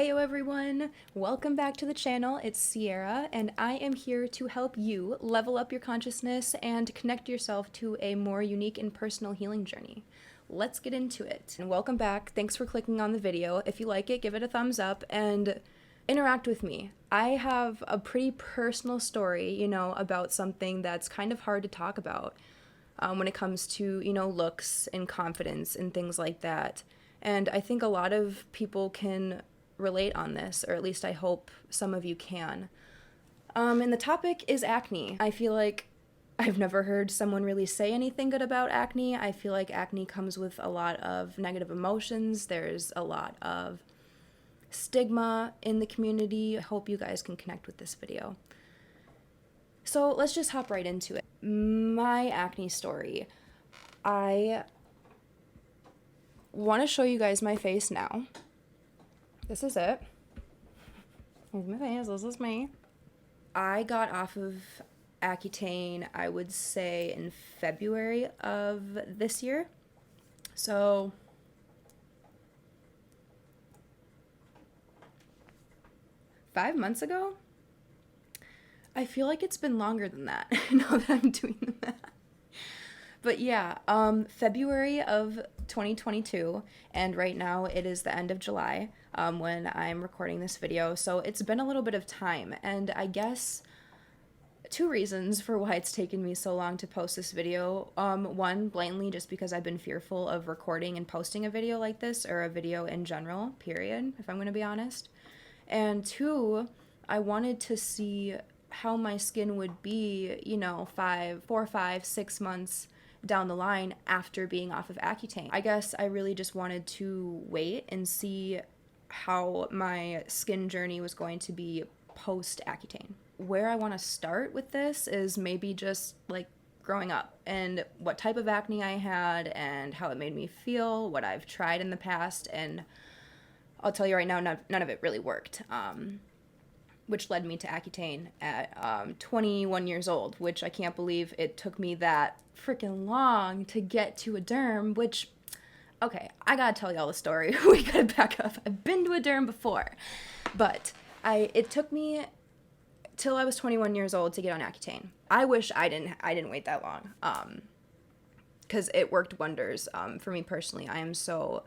Heyo everyone! Welcome back to the channel. It's Sierra, and I am here to help you level up your consciousness and connect yourself to a more unique and personal healing journey. Let's get into it. And welcome back. Thanks for clicking on the video. If you like it, give it a thumbs up and interact with me. I have a pretty personal story, about something that's kind of hard to talk about when it comes to, looks and confidence and things like that. And I think a lot of people can relate on this, or at least I hope some of you can. And the topic is acne. I feel like I've never heard someone really say anything good about acne. I feel like acne comes with a lot of negative emotions. There's a lot of stigma in the community. I hope you guys can connect with this video. So let's just hop right into it. My acne story. I want to show you guys my face now. This is it. Here's my face. This is me. I got off of Accutane, I would say, in February of this year. So, five months ago? I feel like it's been longer than that, now that I'm doing the math. But yeah, February of 2022, and right now it is the end of July when I'm recording this video, so it's been a little bit of time, and I guess two reasons for why it's taken me so long to post this video. One, blatantly just because I've been fearful of recording and posting a video like this, or a video in general, period, if I'm going to be honest. And two, I wanted to see how my skin would be, 4, 5, 6 months down the line after being off of Accutane. I guess I really just wanted to wait and see how my skin journey was going to be post-Accutane. Where I want to start with this is maybe just like growing up and what type of acne I had and how it made me feel, what I've tried in the past, and I'll tell you right now, none of it really worked. Which led me to Accutane at 21 years old, which I can't believe it took me that freaking long to get to a derm, which, okay, I gotta tell y'all the story. We gotta back up. I've been to a derm before, but it took me till I was 21 years old to get on Accutane. I wish I didn't wait that long, because it worked wonders for me personally. I am so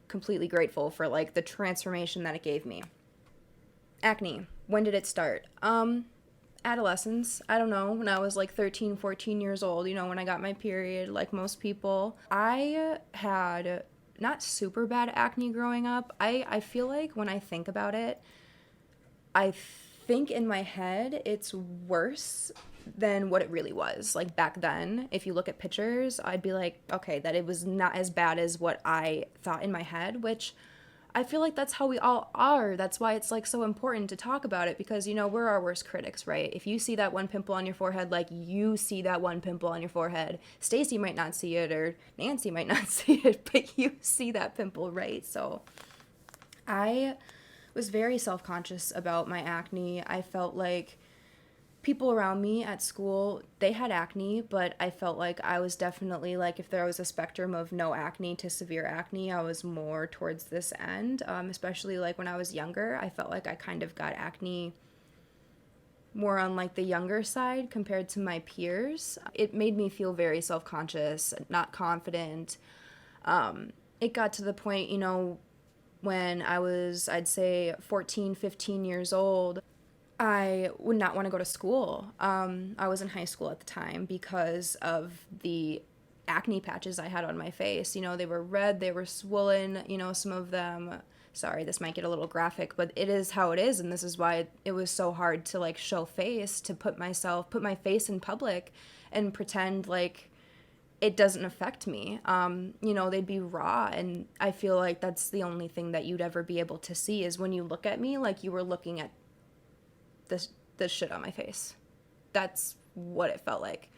completely grateful for like the transformation that it gave me. Acne. When did it start? Adolescence. I don't know, when I was like 13, 14 years old, when I got my period, like most people. I had not super bad acne growing up. I feel like when I think about it, I think in my head it's worse than what it really was. Like back then, if you look at pictures, I'd be like, okay, that it was not as bad as what I thought in my head, which I feel like that's how we all are. That's why it's like so important to talk about it, because we're our worst critics, right? If you see that one pimple on your forehead, like you see that one pimple on your forehead, Stacy might not see it or Nancy might not see it, but you see that pimple, right? So I was very self-conscious about my acne. I felt like people around me at school, they had acne, but I felt like I was definitely, like, if there was a spectrum of no acne to severe acne, I was more towards this end, especially like when I was younger. I felt like I kind of got acne more on like the younger side compared to my peers. It made me feel very self-conscious, not confident. It got to the point, when I was, I'd say 14, 15 years old, I would not want to go to school. I was in high school at the time because of the acne patches I had on my face. They were red, they were swollen, some of them, sorry, this might get a little graphic, but it is how it is, and this is why it was so hard to like show face, to put my face in public and pretend like it doesn't affect me. They'd be raw, and I feel like that's the only thing that you'd ever be able to see is when you look at me like you were looking at this shit on my face. That's what it felt like.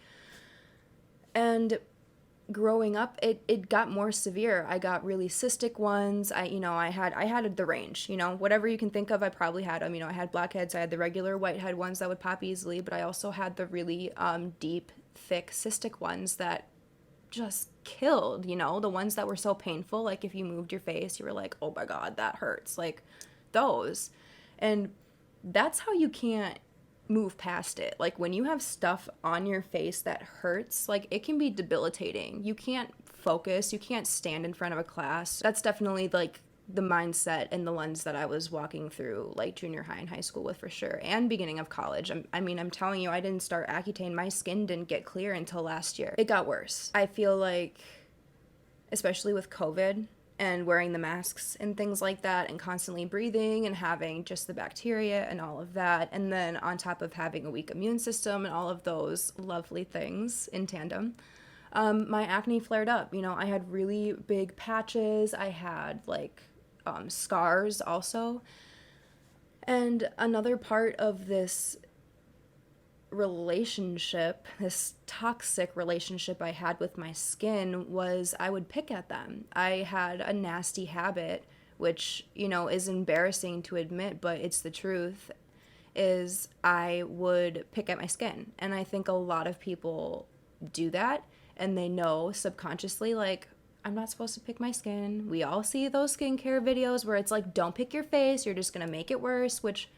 And growing up, it got more severe. I got really cystic ones. I had the range, whatever you can think of, I probably had them. I had blackheads, I had the regular whitehead ones that would pop easily, but I also had the really deep, thick cystic ones that just killed, the ones that were so painful. Like if you moved your face, you were like, oh my God, that hurts. Like those. And that's how you can't move past it. Like, when you have stuff on your face that hurts, like, it can be debilitating. You can't focus. You can't stand in front of a class. That's definitely, like, the mindset and the lens that I was walking through, like, junior high and high school with, for sure, and beginning of college. I'm telling you, I didn't start Accutane. My skin didn't get clear until last year. It got worse. I feel like, especially with COVID and wearing the masks and things like that, and constantly breathing and having just the bacteria and all of that, and then on top of having a weak immune system and all of those lovely things in tandem, my acne flared up. You know, I had really big patches. I had, like, scars also. And another part of this relationship, this toxic relationship I had with my skin, was I would pick at them. I had a nasty habit, which, you know, is embarrassing to admit, but it's the truth, is I would pick at my skin. And I think a lot of people do that, and they know subconsciously, like, I'm not supposed to pick my skin. We all see those skincare videos where it's like, don't pick your face, you're just gonna make it worse, which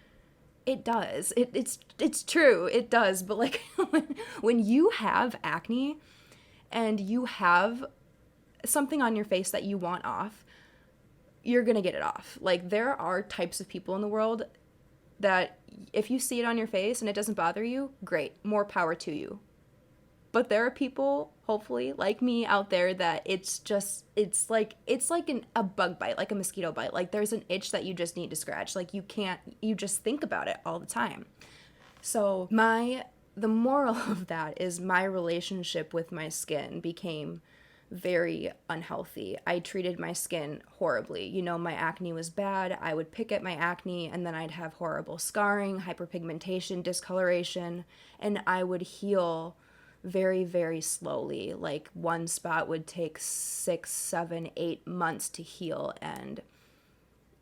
it does. It's true, it does. But, like, when you have acne and you have something on your face that you want off, you're gonna get it off. Like, there are types of people in the world that if you see it on your face and it doesn't bother you, great, more power to you. But there are people, hopefully, like me out there, that it's like a bug bite, like a mosquito bite. Like, there's an itch that you just need to scratch. Like, you just think about it all the time. So the moral of that is my relationship with my skin became very unhealthy. I treated my skin horribly. You know, my acne was bad. I would pick at my acne, and then I'd have horrible scarring, hyperpigmentation, discoloration, and I would heal very, very slowly. Like, one spot would take 6, 7, 8 months to heal, and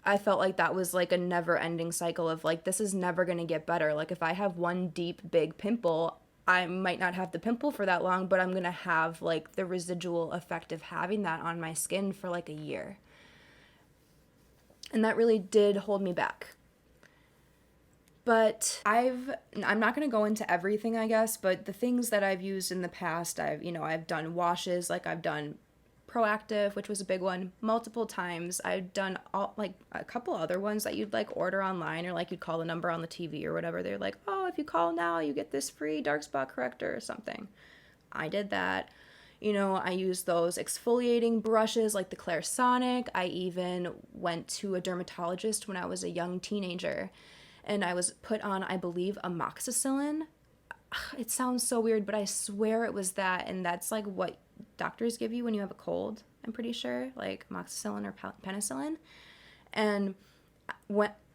I felt like that was like a never-ending cycle of, like, this is never going to get better. Like, if I have one deep, big pimple, I might not have the pimple for that long, but I'm going to have, like, the residual effect of having that on my skin for, like, a year. And that really did hold me back. But I'm not going to go into everything, I guess, but the things that I've used in the past, I've done washes, like, I've done Proactive, which was a big one, multiple times. I've done a couple other ones that you'd, like, order online, or, like, you'd call the number on the TV or whatever. They're like, oh, if you call now, you get this free dark spot corrector or something. I did that. You know, I used those exfoliating brushes like the Clarisonic. I even went to a dermatologist when I was a young teenager, and I was put on, I believe, amoxicillin. It sounds so weird, but I swear it was that, and that's, like, what doctors give you when you have a cold, I'm pretty sure, like amoxicillin or penicillin. And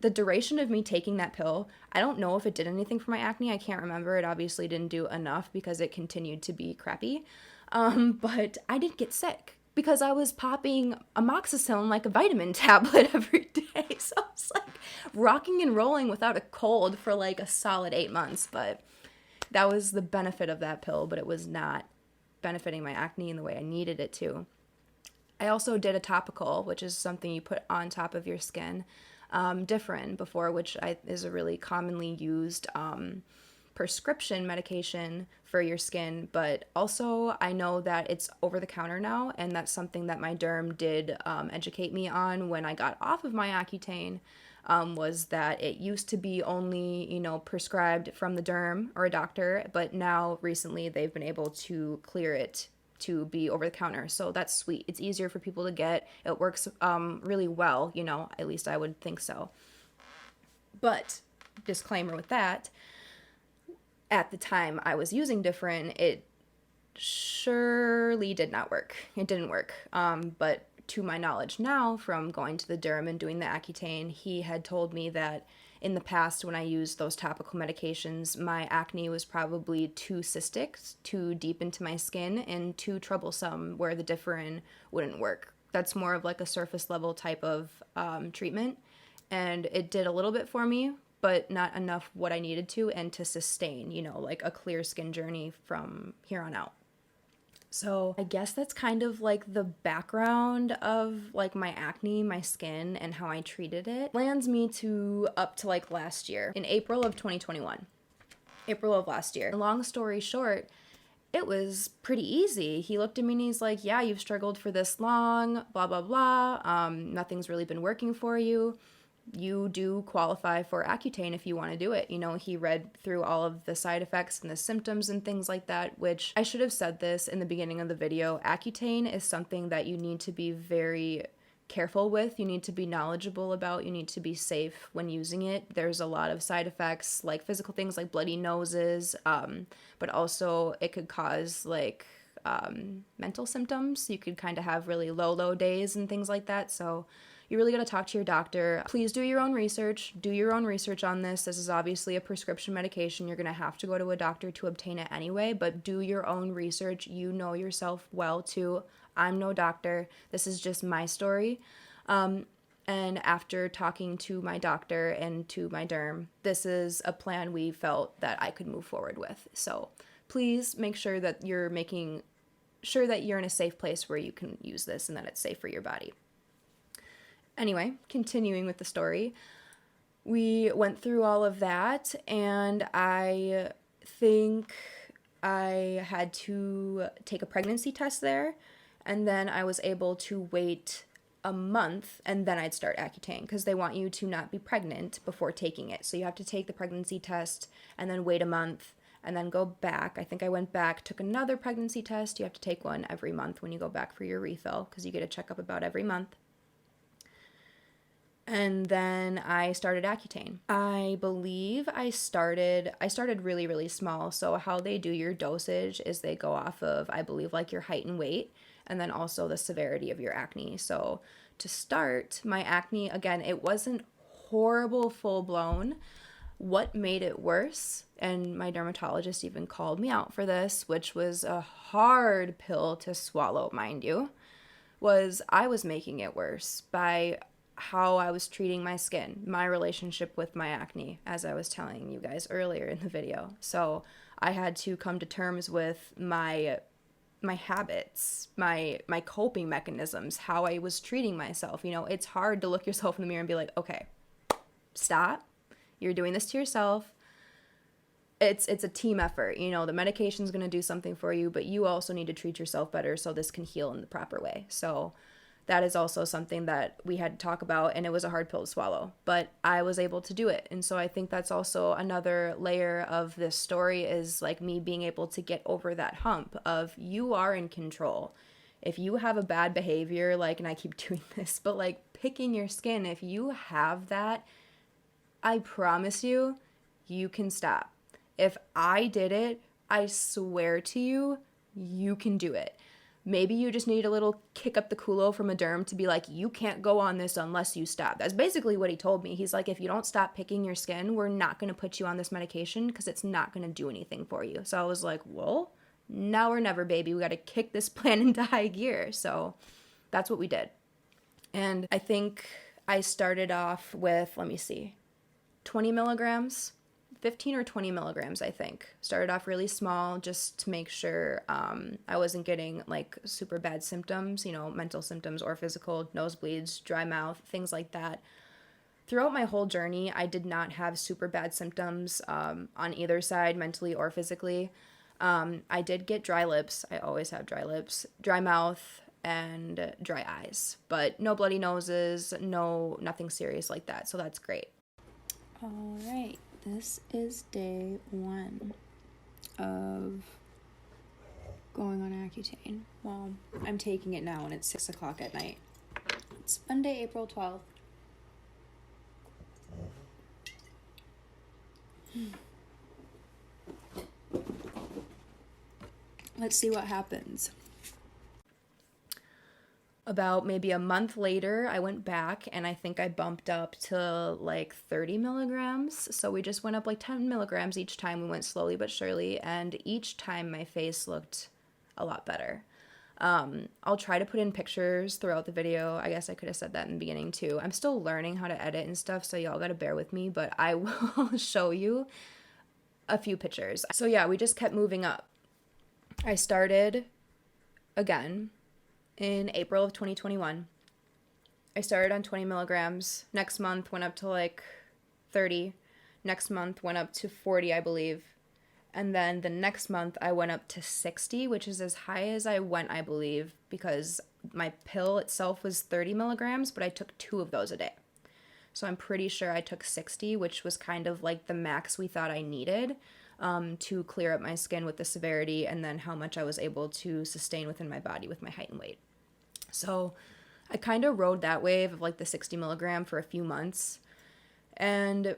the duration of me taking that pill, I don't know if it did anything for my acne. I can't remember. It obviously didn't do enough because it continued to be crappy. But I did get sick because I was popping amoxicillin like a vitamin tablet every day. So I was, like, rocking and rolling without a cold for, like, a solid 8 months. But that was the benefit of that pill, but it was not benefiting my acne in the way I needed it to. I also did a topical, which is something you put on top of your skin, Differin before, which is a really commonly used prescription medication for your skin, but also I know that it's over the counter now, and that's something that my derm did educate me on when I got off of my Accutane, was that it used to be only, prescribed from the derm or a doctor, but now recently they've been able to clear it to be over the counter. So that's sweet. It's easier for people to get. It works really well, at least I would think so. But disclaimer with that, at the time I was using Differin, it surely did not work. It didn't work. But to my knowledge now, from going to the derm and doing the Accutane, he had told me that in the past when I used those topical medications, my acne was probably too cystic, too deep into my skin, and too troublesome where the Differin wouldn't work. That's more of like a surface level type of treatment, and it did a little bit for me, but not enough what I needed to and to sustain, like a clear skin journey from here on out. So I guess that's kind of like the background of like my acne, my skin, and how I treated it. Lands me to up to like last year, in April of 2021. April of last year. Long story short, it was pretty easy. He looked at me and he's like, yeah, you've struggled for this long, blah, blah, blah. Nothing's really been working for you. You do qualify for Accutane if you want to do it. You know, he read through all of the side effects and the symptoms and things like that, which I should have said this in the beginning of the video. Accutane is something that you need to be very careful with. You need to be knowledgeable about. You need to be safe when using it. There's a lot of side effects, like physical things like bloody noses, but also it could cause like mental symptoms. You could kind of have really low days and things like that. So you really got to talk to your doctor. Please do your own research. Do your own research on this. This is obviously a prescription medication. You're going to have to go to a doctor to obtain it anyway, but do your own research. You know yourself well too. I'm no doctor. This is just my story. And after talking to my doctor and to my derm, this is a plan we felt that I could move forward with. So please make sure that you're making sure that you're in a safe place where you can use this and that it's safe for your body. Anyway, continuing with the story, we went through all of that, and I think I had to take a pregnancy test there, and then I was able to wait a month, and then I'd start Accutane, because they want you to not be pregnant before taking it. So you have to take the pregnancy test, and then wait a month, and then go back. I think I went back, took another pregnancy test. You have to take one every month when you go back for your refill, because you get a checkup about every month. And then I started Accutane. I believe I started really, really small. So how they do your dosage is they go off of, I believe, like your height and weight, and then also the severity of your acne. So to start, my acne, again, it wasn't horrible full blown. What made it worse, and my dermatologist even called me out for this, which was a hard pill to swallow, mind you, was I was making it worse by how I was treating my skin, my relationship with my acne, as I was telling you guys earlier in the video. So I had to come to terms with my habits, my coping mechanisms, how I was treating myself. You know, it's hard to look yourself in the mirror and be like, okay, stop. You're doing this to yourself. It's a team effort. You know, the medication's going to do something for you, but you also need to treat yourself better so this can heal in the proper way. So that is also something that we had to talk about, and it was a hard pill to swallow, but I was able to do it. And so I think that's also another layer of this story, is like me being able to get over that hump of you are in control. If you have a bad behavior, like, and I keep doing this, but like picking your skin, if you have that, I promise you, you can stop. If I did it, I swear to you, you can do it. Maybe you just need a little kick up the culo from a derm to be like, you can't go on this unless you stop. That's basically what he told me. He's like, if you don't stop picking your skin, we're not going to put you on this medication because it's not going to do anything for you. So I was like, well, now or never, baby. We got to kick this plan into high gear. So that's what we did. And I think I started off with, 20 milligrams. 15 or 20 milligrams, I think. Started off really small just to make sure I wasn't getting like super bad symptoms, you know, mental symptoms or physical, nosebleeds, dry mouth, things like that. Throughout my whole journey, I did not have super bad symptoms on either side, mentally or physically. I did get dry lips. I always have dry lips, dry mouth, and dry eyes, but no bloody noses, nothing serious like that. So that's great. All right. This is day 1 of going on Accutane. Well, I'm taking it now and it's 6 o'clock at night. It's Monday, April 12th. Let's see what happens. About maybe a month later, I went back and I think I bumped up to like 30 milligrams. So we just went up like 10 milligrams each time. We went slowly but surely, and each time my face looked a lot better. I'll try to put in pictures throughout the video. I guess I could have said that in the beginning too. I'm still learning how to edit and stuff, so y'all gotta bear with me, but I will show you a few pictures. So yeah, we just kept moving up. I started again in April of 2021. I started on 20 milligrams. Next month went up to like 30. Next month went up to 40, I believe. And then the next month I went up to 60, which is as high as I went, I believe, because my pill itself was 30 milligrams, but I took 2 of those a day. So I'm pretty sure I took 60, which was kind of like the max we thought I needed to clear up my skin with the severity and then how much I was able to sustain within my body with my height and weight. So I kind of rode that wave of like the 60 milligram for a few months. And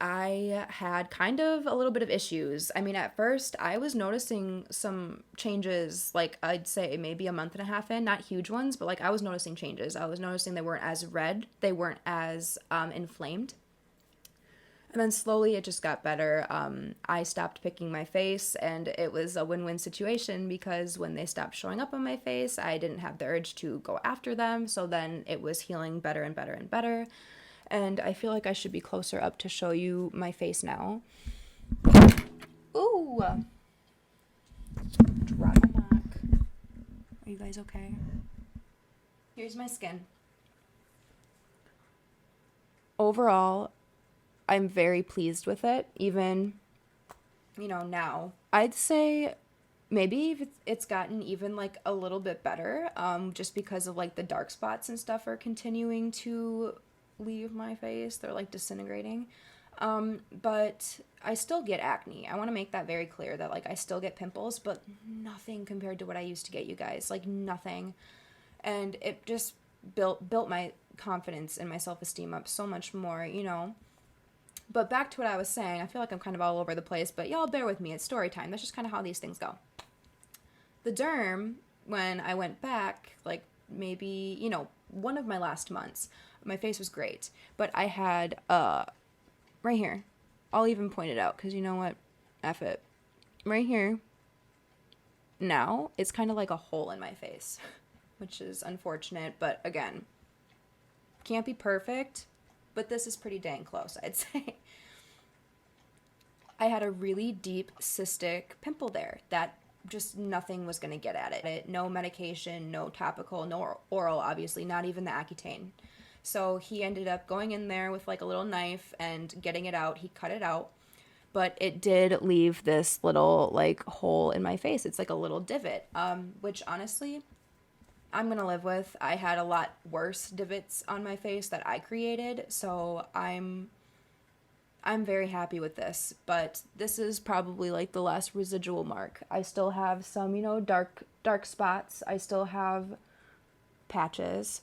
I had kind of a little bit of issues. I mean, at first, I was noticing some changes, like I'd say maybe a month and a half in, not huge ones, but like I was noticing changes. I was noticing they weren't as red, they weren't as inflamed. And then slowly it just got better. I stopped picking my face, and it was a win-win situation because when they stopped showing up on my face, I didn't have the urge to go after them. So then it was healing better and better and better. And I feel like I should be closer up to show you my face now. Ooh! Drop a knock. Are you guys okay? Here's my skin. Overall, I'm very pleased with it, even, now. I'd say maybe it's gotten even like a little bit better, just because of like the dark spots and stuff are continuing to leave my face. They're like disintegrating. But I still get acne. I want to make that very clear that like I still get pimples, but nothing compared to what I used to get, you guys. Like nothing. And it just built my confidence and my self-esteem up so much more, But back to what I was saying, I feel like I'm kind of all over the place, but y'all bear with me. It's story time. That's just kind of how these things go. The derm, when I went back, like maybe, one of my last months, my face was great. But I had, right here, I'll even point it out because you know what? F it. Right here, now, it's kind of like a hole in my face, which is unfortunate. But again, can't be perfect. But this is pretty dang close, I'd say. I had a really deep cystic pimple there that just nothing was going to get at it. No medication, no topical, no oral, obviously, not even the Accutane. So he ended up going in there with like a little knife and getting it out. He cut it out, but it did leave this little like hole in my face. It's like a little divot, which honestly, I'm going to live with. I had a lot worse divots on my face that I created, so I'm very happy with this, but this is probably like the last residual mark. I still have some, dark spots. I still have patches,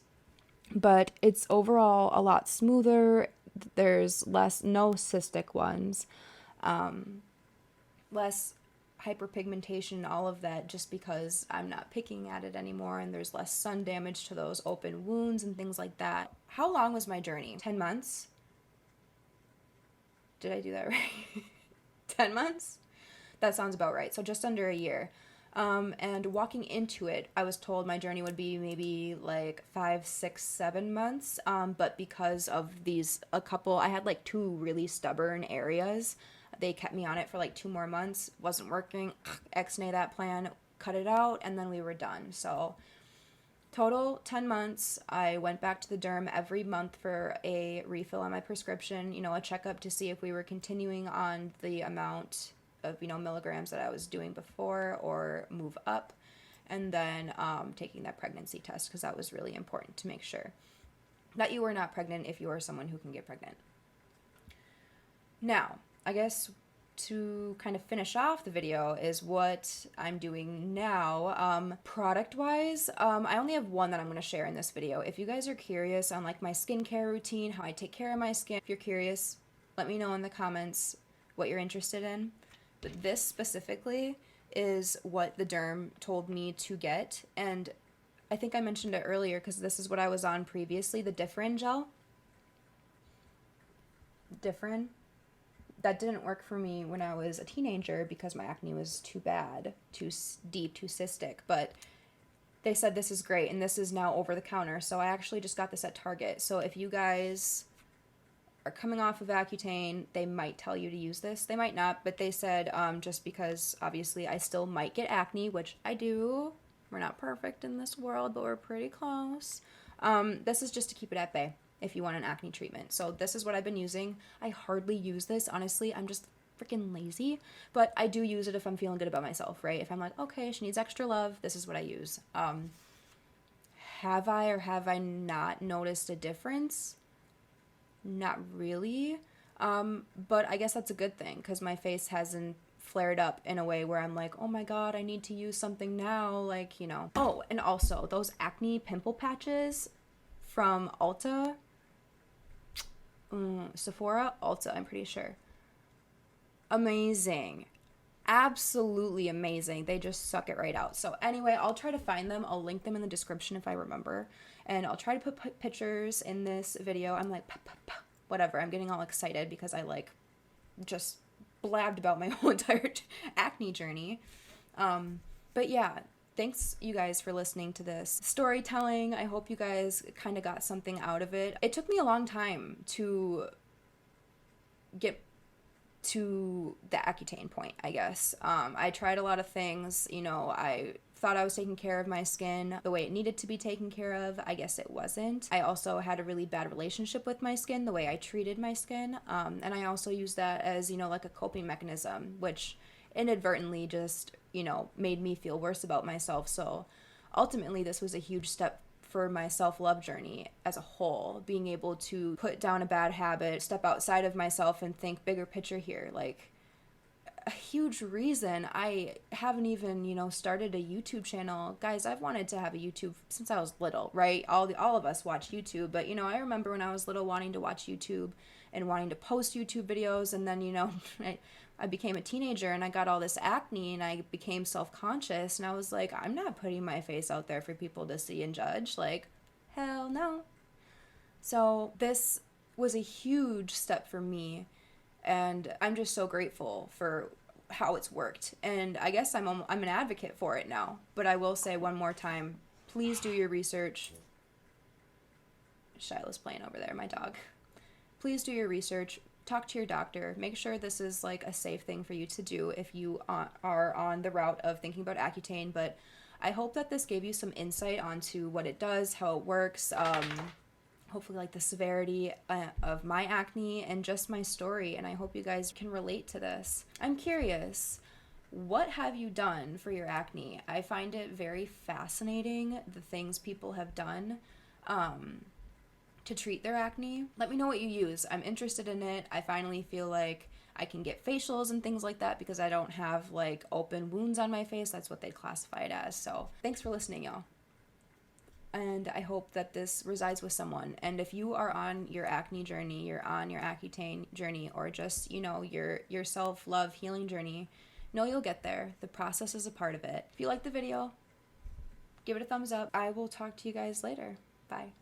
but it's overall a lot smoother. There's no cystic ones, less hyperpigmentation, all of that, just because I'm not picking at it anymore and there's less sun damage to those open wounds and things like that. How long was my journey? 10 months? Did I do that right? 10 months? That sounds about right. So just under a year. And walking into it, I was told my journey would be maybe like 5, 6, 7 months. But because of I had like 2 really stubborn areas. They kept me on it for like 2 more months. Wasn't working. Ex-nay that plan. Cut it out. And then we were done. So total 10 months. I went back to the derm every month for a refill on my prescription, a checkup to see if we were continuing on the amount of, milligrams that I was doing before or move up. And then taking that pregnancy test because that was really important to make sure that you were not pregnant if you are someone who can get pregnant. Now, I guess to kind of finish off the video is what I'm doing now. Product-wise, I only have one that I'm going to share in this video. If you guys are curious on like my skincare routine, how I take care of my skin, if you're curious, let me know in the comments what you're interested in. But this specifically is what the derm told me to get, and I think I mentioned it earlier because this is what I was on previously, the Differin gel. Differin. That didn't work for me when I was a teenager because my acne was too bad, too deep, too cystic. But they said this is great, and this is now over the counter. So I actually just got this at Target. So if you guys are coming off of Accutane, they might tell you to use this. They might not, but they said just because obviously I still might get acne, which I do. We're not perfect in this world, but we're pretty close. This is just to keep it at bay if you want an acne treatment. So this is what I've been using. I hardly use this, honestly. I'm just freaking lazy, but I do use it if I'm feeling good about myself, right? If I'm like, okay, she needs extra love, this is what I use. Have I or have I not noticed a difference? Not really. But I guess that's a good thing because my face hasn't flared up in a way where I'm like, oh my god, I need to use something now, like, you know. Oh, and also those acne pimple patches from Ulta, Sephora, Ulta, I'm pretty sure. Amazing. Absolutely amazing. They just suck it right out. So anyway, I'll try to find them. I'll link them in the description if I remember. And I'll try to put pictures in this video. I'm like, whatever. I'm getting all excited because I like just blabbed about my whole entire acne journey. But yeah, thanks you guys for listening to this storytelling. I hope you guys kind of got something out of it. It took me a long time to get to the Accutane point, I guess. I tried a lot of things, you know, I thought I was taking care of my skin the way it needed to be taken care of. I guess it wasn't. I also had a really bad relationship with my skin, the way I treated my skin. And I also used that as, you know, like a coping mechanism, which inadvertently just, you know, made me feel worse about myself. So ultimately, this was a huge step for my self-love journey as a whole, being able to put down a bad habit, step outside of myself and think bigger picture here. Like, a huge reason I haven't even, you know, started a YouTube channel. Guys, I've wanted to have a YouTube since I was little, right? All of us watch YouTube, but, you know, I remember when I was little wanting to watch YouTube and wanting to post YouTube videos, and then, you know, I became a teenager and I got all this acne and I became self-conscious, and I was like, I'm not putting my face out there for people to see and judge. Like, hell no. So this was a huge step for me, and I'm just so grateful for how it's worked. And I guess I'm an advocate for it now. But I will say one more time, please do your research. Shiloh's playing over there, my dog. Please do your research. Talk to your doctor. Make sure this is like a safe thing for you to do if you are on the route of thinking about Accutane. But I hope that this gave you some insight onto what it does, how it works, hopefully like the severity of my acne and just my story. And I hope you guys can relate to this. I'm curious, what have you done for your acne? I find it very fascinating, the things people have done to treat their acne. Let me know what you use. I'm interested in it. I finally feel like I can get facials and things like that because I don't have like open wounds on my face. That's what they classify it as. So thanks for listening, y'all. And I hope that this resides with someone. And if you are on your acne journey, you're on your Accutane journey, or just, you know, your self-love healing journey, know you'll get there. The process is a part of it. If you like the video, give it a thumbs up. I will talk to you guys later. Bye.